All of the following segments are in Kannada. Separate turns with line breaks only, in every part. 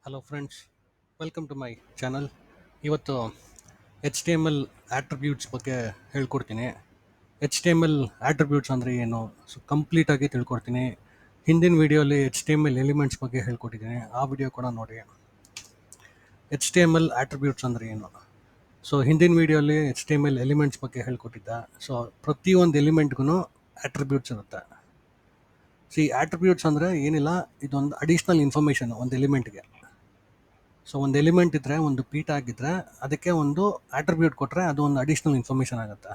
Hello friends, welcome to my channel. ಇವತ್ತು H T M L attributes ಬಗ್ಗೆ ಹೇಳ್ಕೊಡ್ತೀನಿ. H T M L attributes ಅಂದರೆ ಏನು, ಸೊ ಕಂಪ್ಲೀಟಾಗಿ ತಿಳ್ಕೊಡ್ತೀನಿ. ಹಿಂದಿನ ವೀಡಿಯೋಲಿ H T M L elements ಬಗ್ಗೆ ಹೇಳ್ಕೊಟ್ಟಿದ್ದೀನಿ, ಆ ವಿಡಿಯೋ ಕೂಡ ನೋಡಿ. H T M L attributes ಅಂದರೆ ಏನು, ಸೊ ಹಿಂದಿನ ವೀಡಿಯೋಲಿ H T M L elements ಬಗ್ಗೆ ಹೇಳ್ಕೊಟ್ಟಿದ್ದ. ಸೊ ಪ್ರತಿಯೊಂದು ಎಲಿಮೆಂಟ್ಗೂ ಆಟ್ರಿಬ್ಯೂಟ್ಸ್ ಇರುತ್ತೆ. ಆಟ್ರಿಬ್ಯೂಟ್ಸ್ ಅಂದರೆ ಏನಿಲ್ಲ, ಇದೊಂದು ಅಡಿಷ್ನಲ್ ಇನ್ಫಾರ್ಮೇಷನ್ ಒಂದು ಎಲಿಮೆಂಟ್ಗೆ. ಸೊ ಒಂದು ಎಲಿಮೆಂಟ್ ಇದ್ದರೆ, ಒಂದು ಪೀಠ ಆಗಿದ್ದರೆ ಅದಕ್ಕೆ ಒಂದು ಆಟ್ರಿಬ್ಯೂಟ್ ಕೊಟ್ಟರೆ ಅದು ಒಂದು ಅಡಿಷ್ನಲ್ ಇನ್ಫಾರ್ಮೇಷನ್ ಆಗುತ್ತೆ.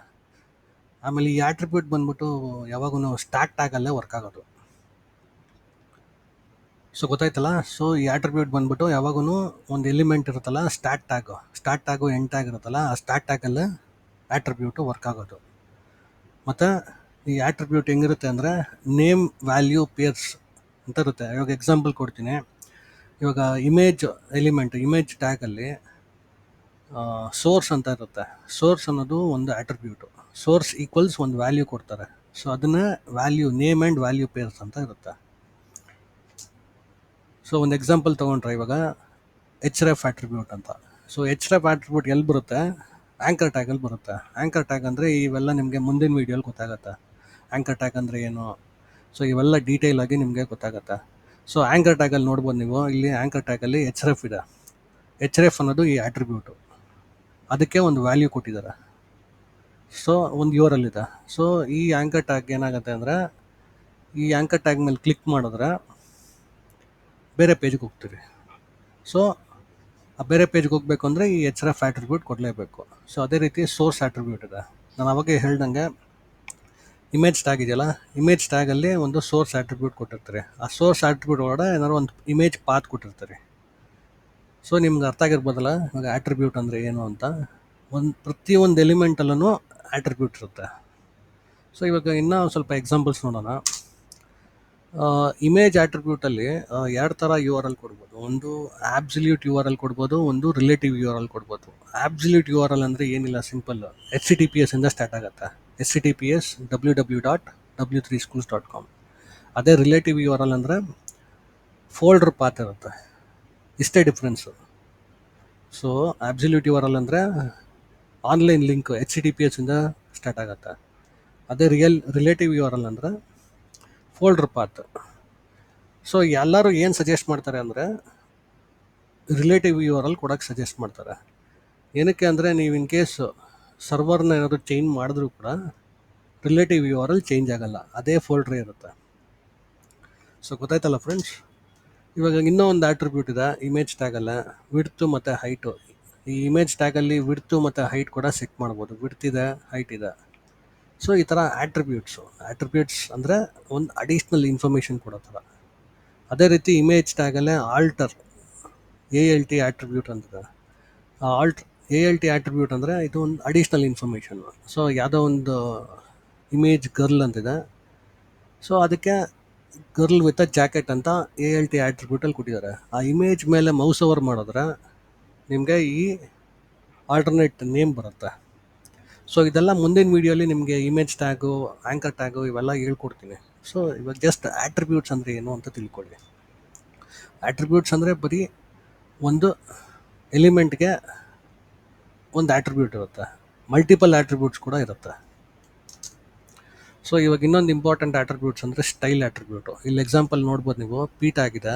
ಆಮೇಲೆ ಈ ಆಟ್ರಿಬ್ಯೂಟ್ ಬಂದ್ಬಿಟ್ಟು ಯಾವಾಗೂ ಸ್ಟಾಕ್ ಟ್ಯಾಗಲ್ಲೇ ವರ್ಕ್ ಆಗೋದು. ಸೊ ಗೊತ್ತಾಯ್ತಲ್ಲ. ಸೊ ಈ ಆಟ್ರಿಬ್ಯೂಟ್ ಬಂದ್ಬಿಟ್ಟು ಯಾವಾಗೂ ಒಂದು ಎಲಿಮೆಂಟ್ ಇರುತ್ತಲ್ಲ, ಸ್ಟಾರ್ಟ್ ಟ್ಯಾಗು ಎಂಡ್ ಟ್ಯಾಗ್ ಇರುತ್ತಲ್ಲ, ಆ ಸ್ಟಾರ್ಟ್ ಟ್ಯಾಗಲ್ಲೇ ಆಟ್ರಿಬ್ಯೂಟು ವರ್ಕ್ ಆಗೋದು. ಮತ್ತು ಈ ಆಟ್ರಿಬ್ಯೂಟ್ ಹೆಂಗಿರುತ್ತೆ ಅಂದರೆ ನೇಮ್ ವ್ಯಾಲ್ಯೂ ಪೇರ್ಸ್ ಅಂತ ಇರುತ್ತೆ. ಇವಾಗ ಎಕ್ಸಾಂಪಲ್ ಕೊಡ್ತೀನಿ. ಇವಾಗ ಇಮೇಜ್ ಟ್ಯಾಗಲ್ಲಿ ಸೋರ್ಸ್ ಅಂತ ಇರುತ್ತೆ. ಸೋರ್ಸ್ ಅನ್ನೋದು ಒಂದು ಆಟ್ರಿಬ್ಯೂಟು. ಸೋರ್ಸ್ ಈಕ್ವಲ್ಸ್ ಒಂದು ವ್ಯಾಲ್ಯೂ ಕೊಡ್ತಾರೆ. ಸೊ ಅದನ್ನ value, name and value pairs ಅಂತ ಇರುತ್ತೆ. ಸೊ ಒಂದು ಎಕ್ಸಾಂಪಲ್ ತೊಗೊಂಡ್ರೆ ಇವಾಗ ಎಚ್ ರೆಫ್ ಆಟ್ರಿಬ್ಯೂಟ್ ಅಂತ. ಸೊ ಎಚ್ ರೆಫ್ ಆಟ್ರಿಬ್ಯೂಟ್ ಎಲ್ಲಿ ಬರುತ್ತೆ? ಆ್ಯಂಕರ್ ಟ್ಯಾಗಲ್ಲಿ ಬರುತ್ತೆ. ಆ್ಯಂಕರ್ ಟ್ಯಾಗ್ ಅಂದರೆ ಇವೆಲ್ಲ ನಿಮಗೆ ಮುಂದಿನ ವೀಡಿಯೋಲಿ ಗೊತ್ತಾಗುತ್ತೆ. ಆ್ಯಂಕರ್ ಟ್ಯಾಗ್ ಅಂದರೆ ಏನು, ಸೊ ಇವೆಲ್ಲ ಡೀಟೇಲ್ ಆಗಿ ನಿಮಗೆ ಗೊತ್ತಾಗುತ್ತೆ. ಸೊ ಆ್ಯಂಕರ್ ಟ್ಯಾಗಲ್ಲಿ ನೋಡ್ಬೋದು ನೀವು, ಇಲ್ಲಿ ಆ್ಯಂಕರ್ ಟ್ಯಾಗಲ್ಲಿ ಎಚ್ ರೆಫ್ ಇದೆ. ಎಚ್ ರೆಫ್ ಅನ್ನೋದು ಈ ಆಟ್ರಿಬ್ಯೂಟು, ಅದಕ್ಕೆ ಒಂದು ವ್ಯಾಲ್ಯೂ ಕೊಟ್ಟಿದ್ದಾರೆ. ಸೊ ಒಂದು ಯು ಆರ್ ಎಲ್ ಇದೆ. ಸೊ ಈ ಆ್ಯಂಕರ್ ಟ್ಯಾಗ್ ಏನಾಗುತ್ತೆ ಅಂದರೆ, ಈ ಆ್ಯಂಕರ್ ಟ್ಯಾಗ್ ಮೇಲೆ ಕ್ಲಿಕ್ ಮಾಡಿದ್ರೆ ಬೇರೆ ಪೇಜ್ಗೆ ಹೋಗ್ತೀರಿ. ಸೊ ಆ ಬೇರೆ ಪೇಜ್ಗೆ ಹೋಗಬೇಕು ಅಂದರೆ ಈ ಎಚ್ ರೆಫ್ ಆಟ್ರಿಬ್ಯೂಟ್ ಕೊಡಲೇಬೇಕು. ಸೊ ಅದೇ ರೀತಿ ಸೋರ್ಸ್ ಆಟ್ರಿಬ್ಯೂಟ್ ಇದೆ. ನಾನು ಅವಾಗೇ ಹೇಳ್ದಂಗೆ ಇಮೇಜ್ ಟ್ಯಾಗ್ ಇದೆಯಲ್ಲ, ಇಮೇಜ್ ಟ್ಯಾಗಲ್ಲಿ ಒಂದು ಸೋರ್ಸ್ ಆಟ್ರಿಬ್ಯೂಟ್ ಕೊಟ್ಟಿರ್ತಾರೆ. ಆ ಸೋರ್ಸ್ ಆಟ್ರಿಬ್ಯೂಟ್ ಒಳಗಡೆ ಏನಾದ್ರು ಒಂದು ಇಮೇಜ್ ಪಾತ್ ಕೊಟ್ಟಿರ್ತಾರೆ. ಸೊ ನಿಮ್ಗೆ ಅರ್ಥ ಆಗಿರ್ಬೋದಲ್ಲ ಇವಾಗ ಆಟ್ರಿಬ್ಯೂಟ್ ಅಂದರೆ ಏನು ಅಂತ. ಪ್ರತಿಯೊಂದು ಎಲಿಮೆಂಟಲ್ಲೂ ಆಟ್ರಿಬ್ಯೂಟ್ ಇರುತ್ತೆ. ಸೊ ಇವಾಗ ಇನ್ನೂ ಸ್ವಲ್ಪ ಎಕ್ಸಾಂಪಲ್ಸ್ ನೋಡೋಣ. ಇಮೇಜ್ ಆಟ್ರಿಬ್ಯೂಟಲ್ಲಿ ಎರಡು ಥರ ಯು ಆರ್ ಎಲ್ ಕೊಡ್ಬೋದು. ಒಂದು ಆಬ್ಸಲ್ಯೂಟ್ ಯು ಆರ್ ಎಲ್ ಕೊಡ್ಬೋದು, ಒಂದು ರಿಲೇಟಿವ್ ಯು ಆರ್ ಎಲ್ ಕೊಡ್ಬೋದು. ಆಬ್ಸಲ್ಯೂಟ್ ಯು ಆರ್ ಎಲ್ ಅಂದರೆ ಏನಿಲ್ಲ, ಸಿಂಪಲ್ HTTPS ಇಂದ ಸ್ಟಾರ್ಟ್ ಆಗುತ್ತೆ. HTTPS www.w3schools.com. ಅದೇ ರಿಲೇಟಿವ್ ಯು ಆರ್ ಎಲ್ ಅಂದರೆ ಫೋಲ್ಡರ್ ಪಾತ್ ಇರುತ್ತೆ. ಇಷ್ಟೇ difference. So absolute U R L ಅಂದರೆ ಆನ್ಲೈನ್ ಲಿಂಕ್ HTTPS ಇಂದ ಸ್ಟಾರ್ಟ್ ಆಗುತ್ತೆ. ಅದೇ ರಿಲೇಟಿವ್ ಯು ಆರ್ ಎಲ್ ಅಂದರೆ ಫೋಲ್ಡರ್ ಪಾತ್. ಸೊ ಎಲ್ಲರೂ ಏನು ಸಜೆಸ್ಟ್ ಮಾಡ್ತಾರೆ ಅಂದರೆ ರಿಲೇಟಿವ್ ಯು ಆರ್ ಎಲ್ ಕೊಡೋಕ್ಕೆ ಸಜೆಸ್ಟ್ ಮಾಡ್ತಾರೆ. ಏನಕ್ಕೆ ಅಂದರೆ ನೀವು ಇನ್ ಕೇಸ್ ಸರ್ವರ್ನ ಏನಾದರೂ ಚೇಂಜ್ ಮಾಡಿದ್ರೂ ಕೂಡ relative U R L change ಆಗಲ್ಲ, ಅದೇ ಫೋಲ್ಡ್ರೇ ಇರುತ್ತೆ. ಸೊ ಗೊತ್ತಾಯ್ತಲ್ಲ ಫ್ರೆಂಡ್ಸ್. ಇವಾಗ ಇನ್ನೂ ಒಂದು ಆಟ್ರಿಬ್ಯೂಟ್ ಇದೆ ಇಮೇಜ್ ಟ್ಯಾಗಲ್ಲ, ವಿಡ್ತು ಮತ್ತು ಹೈಟು. ಈ ಇಮೇಜ್ ಟ್ಯಾಗಲ್ಲಿ ವಿಡ್ತು ಮತ್ತು ಹೈಟ್ ಕೂಡ ಸೆಟ್ ಮಾಡ್ಬೋದು. ವಿಡ್ತ್ ಇದೆ, ಹೈಟ್ ಇದೆ. ಸೊ ಈ ಥರ ಆಟ್ರಿಬ್ಯೂಟ್ಸ್ ಅಂದರೆ ಒಂದು ಅಡಿಷ್ನಲ್ ಇನ್ಫಾರ್ಮೇಷನ್ ಕೊಡೋ ಥರ. ಅದೇ ರೀತಿ ಇಮೇಜ್ ಟ್ಯಾಗಲ್ಲೇ ALT ಆಟ್ರಿಬ್ಯೂಟ್ ಅಂತಿದೆ. ALT ಆಟ್ರಿಬ್ಯೂಟ್ ಅಂದರೆ ಇದು ಒಂದು ಅಡಿಷ್ನಲ್ ಇನ್ಫಾರ್ಮೇಷನ್. ಸೊ ಯಾವುದೋ ಒಂದು ಇಮೇಜ್ ಗರ್ಲ್ ಅಂತಿದೆ. ಸೊ ಅದಕ್ಕೆ ಗರ್ಲ್ ವಿತ್ ಅ ಜಾಕೆಟ್ ಅಂತ ALT ಆಟ್ರಿಬ್ಯೂಟಲ್ಲಿ ಕೊಟ್ಟಿದ್ದಾರೆ. ಆ ಇಮೇಜ್ ಮೇಲೆ ಮೌಸ್ ಓವರ್ ಮಾಡಿದ್ರೆ ನಿಮಗೆ ಈ ಆಲ್ಟರ್ನೇಟ್ ನೇಮ್ ಬರುತ್ತೆ. ಸೊ ಇದೆಲ್ಲ ಮುಂದಿನ ವೀಡಿಯೋಲಿ ನಿಮಗೆ ಇಮೇಜ್ ಟ್ಯಾಗು, ಆ್ಯಂಕರ್ ಟ್ಯಾಗು ಇವೆಲ್ಲ ಹೇಳ್ಕೊಡ್ತೀನಿ. ಸೊ ಇವಾಗ ಜಸ್ಟ್ ಆಟ್ರಿಬ್ಯೂಟ್ಸ್ ಅಂದರೆ ಏನು ಅಂತ ತಿಳ್ಕೊಳ್ಳಿ. ಆಟ್ರಿಬ್ಯೂಟ್ಸ್ ಅಂದರೆ ಬರೀ ಒಂದು ಎಲಿಮೆಂಟ್ಗೆ ಒಂದು ಆಟ್ರಿಬ್ಯೂಟ್ ಇರುತ್ತೆ, ಮಲ್ಟಿಪಲ್ ಆಟ್ರಿಬ್ಯೂಟ್ಸ್ ಕೂಡ ಇರುತ್ತೆ. ಸೊ ಇವಾಗ ಇನ್ನೊಂದು ಇಂಪಾರ್ಟೆಂಟ್ ಆಟ್ರಿಬ್ಯೂಟ್ಸ್ ಅಂದರೆ ಸ್ಟೈಲ್ ಆಟ್ರಿಬ್ಯೂಟು. ಇಲ್ಲಿ ಎಕ್ಸಾಂಪಲ್ ನೋಡ್ಬೋದು ನೀವು, ಪಿ ಟ್ಯಾಗಿದೆ.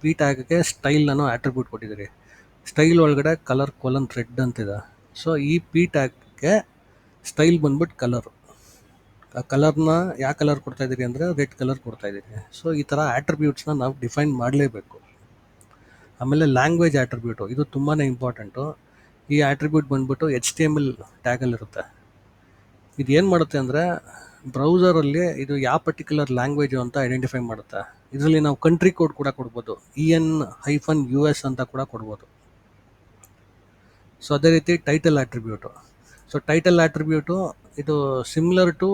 ಪಿ ಟ್ಯಾಗ್ಗೆ ಸ್ಟೈಲ್ ಅನ್ನೋ ಆಟ್ರಿಬ್ಯೂಟ್ ಕೊಟ್ಟಿದ್ದೀರಿ. ಸ್ಟೈಲ್ ಒಳಗಡೆ ಕಲರ್ ರೆಡ್ ಅಂತಿದೆ. ಸೊ ಈ ಪಿ ಟ್ಯಾಗ್ಗೆ ಸ್ಟೈಲ್ ಬಂದ್ಬಿಟ್ಟು ಕಲರು. ಆ ಕಲರ್ನ ಯಾವ ಕಲರ್ ಕೊಡ್ತಾ ಇದ್ದೀರಿ ಅಂದರೆ ರೆಡ್ ಕಲರ್ ಕೊಡ್ತಾ ಇದ್ದೀರಿ. ಸೊ ಈ ಥರ ಆಟ್ರಿಬ್ಯೂಟ್ಸ್ನ ನಾವು ಡಿಫೈನ್ ಮಾಡಲೇಬೇಕು. ಆಮೇಲೆ ಲ್ಯಾಂಗ್ವೇಜ್ ಆಟ್ರಿಬ್ಯೂಟು, ಇದು ತುಂಬಾ ಇಂಪಾರ್ಟೆಂಟು. ಈ ಆಟ್ರಿಬ್ಯೂಟ್ ಬಂದ್ಬಿಟ್ಟು HTML ಟ್ಯಾಗಲ್ಲಿರುತ್ತೆ. ಇದು ಏನು ಮಾಡುತ್ತೆ ಅಂದರೆ ಬ್ರೌಸರಲ್ಲಿ ಇದು ಯಾವ ಪರ್ಟಿಕ್ಯುಲರ್ ಲ್ಯಾಂಗ್ವೇಜು ಅಂತ ಐಡೆಂಟಿಫೈ ಮಾಡುತ್ತೆ. ಇದರಲ್ಲಿ ನಾವು ಕಂಟ್ರಿ ಕೋಡ್ ಕೂಡ ಕೊಡ್ಬೋದು, EN-US ಅಂತ ಕೂಡ ಕೊಡ್ಬೋದು. ಸೊ ಅದೇ ರೀತಿ ಟೈಟಲ್ ಆಟ್ರಿಬ್ಯೂಟು. ಸೊ ಟೈಟಲ್ ಆಟ್ರಿಬ್ಯೂಟು ಇದು ಸಿಮಿಲರ್ ಟು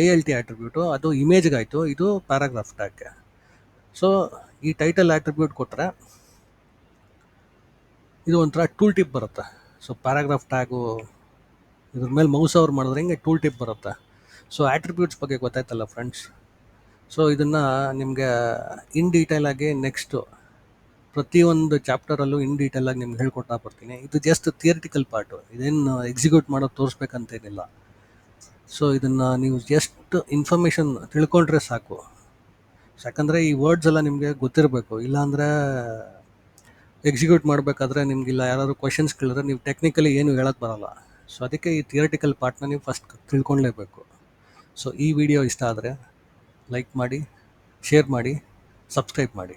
ALT ಆಟ್ರಿಬ್ಯೂಟು, ಅದು ಇಮೇಜ್ಗಾಯಿತು, ಇದು ಪ್ಯಾರಾಗ್ರಾಫ್ ಟ್ಯಾಗ್ಗೆ. ಸೊ ಈ ಟೈಟಲ್ ಆಟ್ರಿಬ್ಯೂಟ್ ಕೊಟ್ಟರೆ ಇದು ಒಂಥರ ಟೂಲ್ ಟಿಪ್ ಬರುತ್ತೆ. ಸೊ ಪ್ಯಾರಾಗ್ರಾಫ್ ಟ್ಯಾಗು ಇದ್ರ ಮೇಲೆ ಮೌಸ್ ಓವರ್ ಮಾಡಿದ್ರೆ ಹಿಂಗೆ ಟೂಲ್ ಟಿಪ್ ಬರುತ್ತೆ. ಸೊ ಆಟ್ರಿಬ್ಯೂಟ್ಸ್ ಬಗ್ಗೆ ಗೊತ್ತಾಯ್ತಲ್ಲ ಫ್ರೆಂಡ್ಸ್. ಸೊ ಇದನ್ನು ನಿಮಗೆ ಇನ್ ಡೀಟೇಲ್ ಆಗಿ ನೆಕ್ಸ್ಟು ಪ್ರತಿಯೊಂದು ಚಾಪ್ಟರಲ್ಲೂ ಇನ್ ಡೀಟೇಲ್ ಆಗಿ ನಿಮ್ಗೆ ಹೇಳ್ಕೊಡ್ತಾ ಬರ್ತೀನಿ. ಇದು ಜಸ್ಟ್ ಥಿಯರಿಟಿಕಲ್ ಪಾರ್ಟು, ಇದೇನು ಎಕ್ಸಿಕ್ಯೂಟ್ ಮಾಡೋದು ತೋರಿಸ್ಬೇಕಂತೇನಿಲ್ಲ. ಸೊ ಇದನ್ನು ನೀವು ಜಸ್ಟ್ ಇನ್ಫಾರ್ಮೇಷನ್ ತಿಳ್ಕೊಂಡ್ರೆ ಸಾಕು. ಯಾಕಂದರೆ ಈ ವರ್ಡ್ಸ್ ಎಲ್ಲ ನಿಮಗೆ ಗೊತ್ತಿರಬೇಕು, ಇಲ್ಲಾಂದರೆ ಎಕ್ಸಿಕ್ಯೂಟ್ ಮಾಡಬೇಕಾದ್ರೆ ನಿಮಗಿಲ್ಲ ಯಾರಾದರೂ ಕ್ವಶನ್ಸ್ ಕೇಳಿದ್ರೆ ನೀವು ಟೆಕ್ನಿಕಲಿ ಏನು ಹೇಳೋಕ್ಕೆ ಬರೋಲ್ಲ. ಸೊ ಅದಕ್ಕೆ ಈ ಥಿಯರಿಟಿಕಲ್ ಪಾರ್ಟ್ನ ನೀವು ಫಸ್ಟ್ ತಿಳ್ಕೊಳ್ಲೇಬೇಕು. ಸೊ ಈ ವಿಡಿಯೋ ಇಷ್ಟ ಆದರೆ ಲೈಕ್ ಮಾಡಿ, ಶೇರ್ ಮಾಡಿ, ಸಬ್ಸ್ಕ್ರೈಬ್ ಮಾಡಿ.